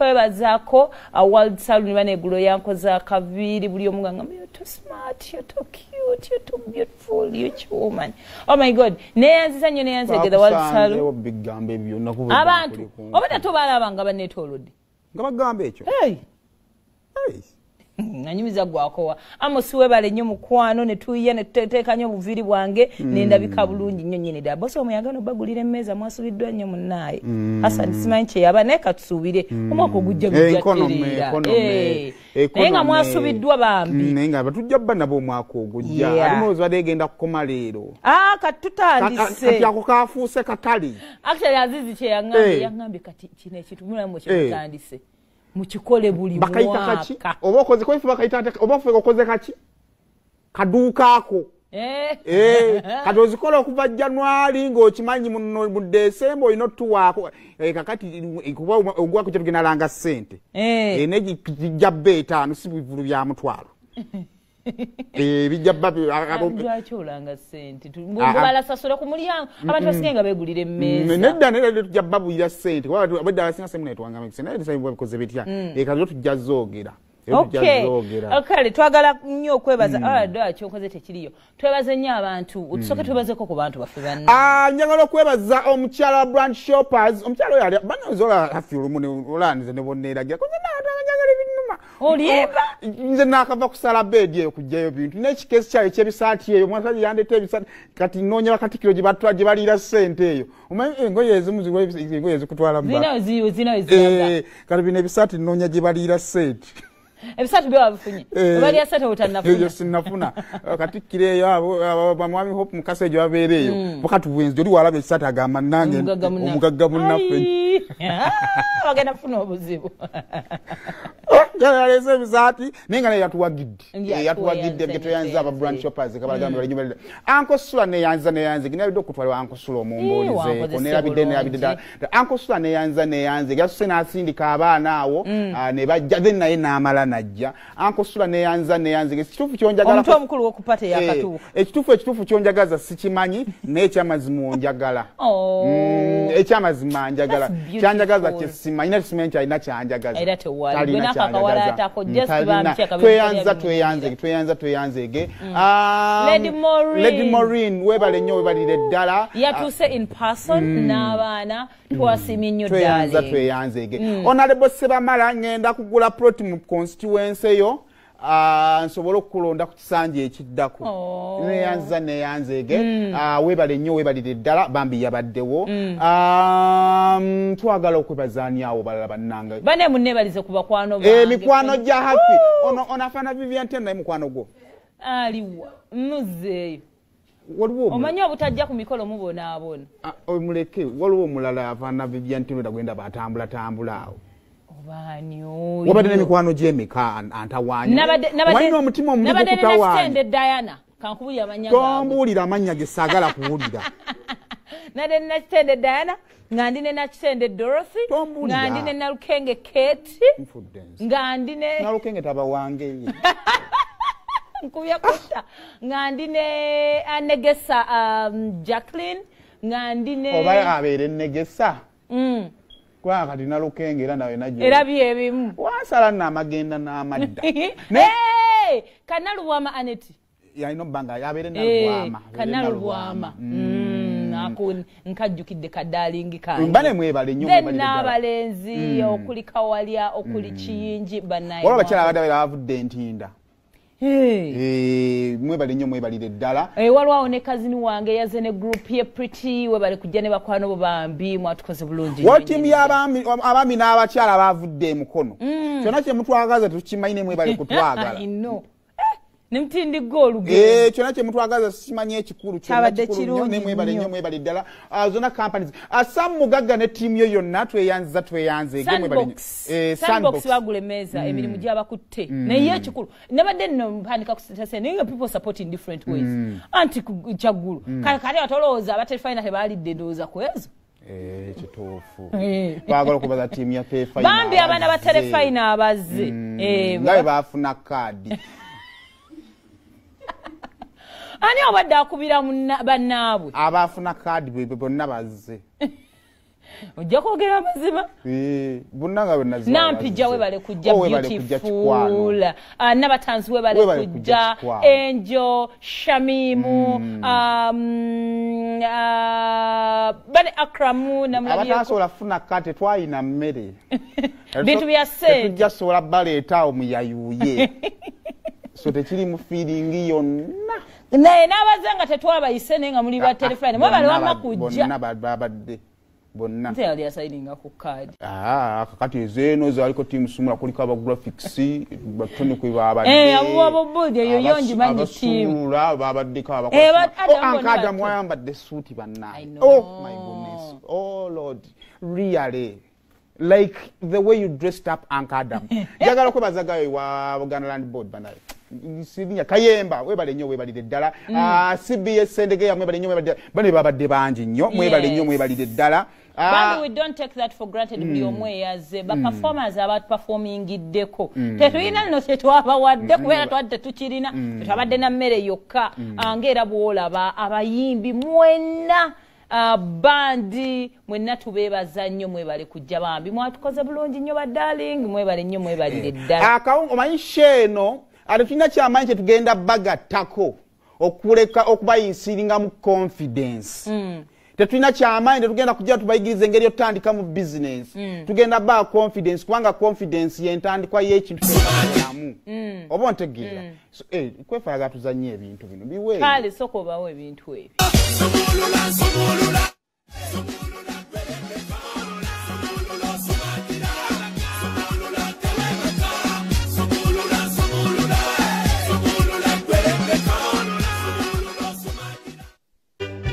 kwebazaako World Salon bane eggulo yankoza akaviri buli omu ngamba you're too smart, you're too cute, you're too beautiful, you're a woman. Oh my God. Neyanziza nnyo neyanzegeza World Salon. Bigambe byo nakuvuga. Abantu obata tobalaba nga baneetoolodde. Nga bagamba ekyo. Hey. Nanyumiza gwakowa amusiwe bale nnyo mukwano ne tuyiye ne tuteeka nnyo obuviri bwange nendabika bulungi nnyo nnyini ddala bosi omuyagano bagulira emmeza mwasubiddwa nnyo munnaye Hassan simanyi kye yaba naye katusuubire omwaka ogujja gujjatereera naye nga mwasubiddwa bambi naye nga batujja bba nabo omwaka ogujja alimu ozadde egenda kukoma leero katutandise kati ako kafuuse katali actually Azizi kye yaŋŋambye kati kino ekintu mulamu kyetutandise mukikole buli mwaka oba okoze ko ifuba kayita oba ofe okoze kaki kadukaako kati ozikola okuva January ng'okimanyi mu December olina otuwaako kakati kuba ogwako kye tugenda langa ssente nejja bbe 5 si bivulu bya mutwalo bijja babi lwaki olanga ssente tubala sasula ku mulyango abantu basigenga beegulira emmeza nedda nedda tujja babulira ssente abadde abasinga semu netwanga mekise naye bisabibwa bikoze bitya kazo tujja zoogera Okay, twagala nnyo okwebaza dwaki okoze tekiriyo twebaze nnyo abantu tusooke twebazeko ku bantu baffe banna njagala okwebaza omukyala wa brand shoppers omukyala oyo banyozola afiulu mune olandize ne bonneeragira koze njagala ebinuma olieba nze nakava kusala bedi eyo kujjayo bintu n'ekikeesi kyayo ekyebisaati eyo mwasajja yandeeta ebisaati kati noonya bakatikiro gye batwala gye baliira ssente eyo omanyi engoye ezimu engoye ezikutwala zinawe kati bino ebisaati noonya gye baliira ssente ebisatu byo wabifunye obali asatu utanafuna eyo sinafuna katikire eyo bamwami hope mukase ejo abeereyo bakati bwenzi oli walabe ekisatu agamba nange omugagga munaffe bagenda funa obuzibu yaleze ebisati nenga naye yatuwagidde byetoyanza aba brand shoppers kabagamba bali nyumba Uncle Sula neyanze ginabidde okutwala Uncle Sula omumbuulize konerabidde Uncle Sula neyanze gasuse asindika abaana awo ne bajja then naye n'amala najja Uncle Sula neyanze ekituufu kyonjagala omuntu omukulu w'okupata yakatuuka ekituufu kyonjagaza sikimanyi naye ekyamazima onjagala ekyamazima njagala kyanjagaza kyesimanyi nasimanyi kyalina kyanjagaza era tewali nakakawalaatako tweyanzege Lady Maureen webale nnyo webalire ddala yatuuse in person n'abaana twasimye nnyo ddala tweyanzege Honorable Sebamala ngenda kugula plot mu constituency eyo nsobola okukulonda ku kisanja ekiddako neyanzege webale nnyo webalire ddala bambi yabaddewo twagala okwebazaanyawo balala bannanga bane munnebalize ku bakwano bange mikwano gya hafi onafaana Vivian Ten naye mukwano gwo aliwa muzeeyo waliwo omanyi obutajja ku mikolo mubonaabona omuleke waliwo omulala afaana Vivian Ten dagwenda batambula awo wabadde n'emikwano gy'emika antawaanya walina omutima omubi gukutawaanya tombuulira amannya ge saagala kuwulira nade nakitende Diana nga ndine nakitende Dorothy nga ndine Nalukenge Kate nga ndine Nalukenge tabawange nkubya kutta nga ndine Negesa Jacqueline nga ndine oba abeere Negesa kwa kati Nalukenge era nawe najjo era byebimu wasala n'amagenda n'amadda Kanaluwama Aneti yalina obbanga yabeere Naluwama Kanaluwama nkajjukidde kadaalingi kange mbane mwebale nnyo mwebale n'abalenzi okuli Kawalya okuli Kiyingi banaye wala bakyala abadde bavudde Ntinda mwebale nnyo mwebalire ddala walwawo ne kazini wange yaze ne group ye Pretty webale kujja ne bakwano bo bambi mwatukoze bulungi watimu y'abaami n'abakyala bavudde emukono kyonna kye mutwagaza tukimanyi mwebale kutwagala nimtindi golugendo kyonna kye mutwagaza simanyi ekikulu kyabadde mwebale nnyo mwebale ddala zona companies Sam Mugagga ne tiimu yo yonna tweyanze Sandbox bagula emmeeza emirimu gy'abakutte naye ekikulu nabadde nno mpandika kusitase naye people support in different ways anti kyagulu kale atolooza abaterefayina tebalidde ndowooza ku ezo kituufu twagala okubaza tiimu ya terefayina bambi abaana ba terefayina abazze ngabe baafuna kaadi ani obadde akubira bannaabwe abaafuna kaadi bwe bonna bazze ojja kwogera amazima bunnanga bwennazi nampijja webale kujja beautiful nabatanzi webale kujja Angel Shamimu bane Akramu namulabyeko abatasobola funa kate twalina mmere bintu bya sente tujja sobola baleeta omuyayuye so tekiri mu feeling yonna naye n'abazanga tetwabayise naye nga muli ba telefone mwebale wamma kujja bonna babadde bonna nte yali asayininga ku kaadi kakati ezeeno zaliko tiimu sumula kuliko aba graphics batone kwe babadde abo bodi eyo yonji manyi tiimu babaddeko ankada mwayambadde suuti bannaye oh my goodness oh lord really like the way you dressed up Ankadam jagala kwebazagayo wa Buganda Land Board banaye Sibinya Kayemba webale nnyo webalide ddala CBS sendege ya mwebale nnyo webale bane babadde bangi nnyo mwebale nnyo mwebalide ddala we don't take that for granted buli omwe yaze ba performers about performing iddeko tetuyina nno tetwabawadde kubera twadde tukirina twabadde na mmere yokka ngera bwolaba abayimbi mwenna bandi mwenna tubebaza nnyo mwebale kujja bambi mwatukoze bulungi nnyo ba darling mwebale nnyo mwebalire ddala akawungo omanyisheno tulina kyamanyi kyetugenda bagattako okuleka okubayinsiringa mu confidence tetulina kyamanyi tetugenda kujja tubayigiriza engeri yotandika mu business tugenda ba confidence kubanga confidence yentandikwa y'ekintu kyolamu oba ontegeera kwefaaga tuzanye ebintu bino biwe kale soko bawo ebintu ebyo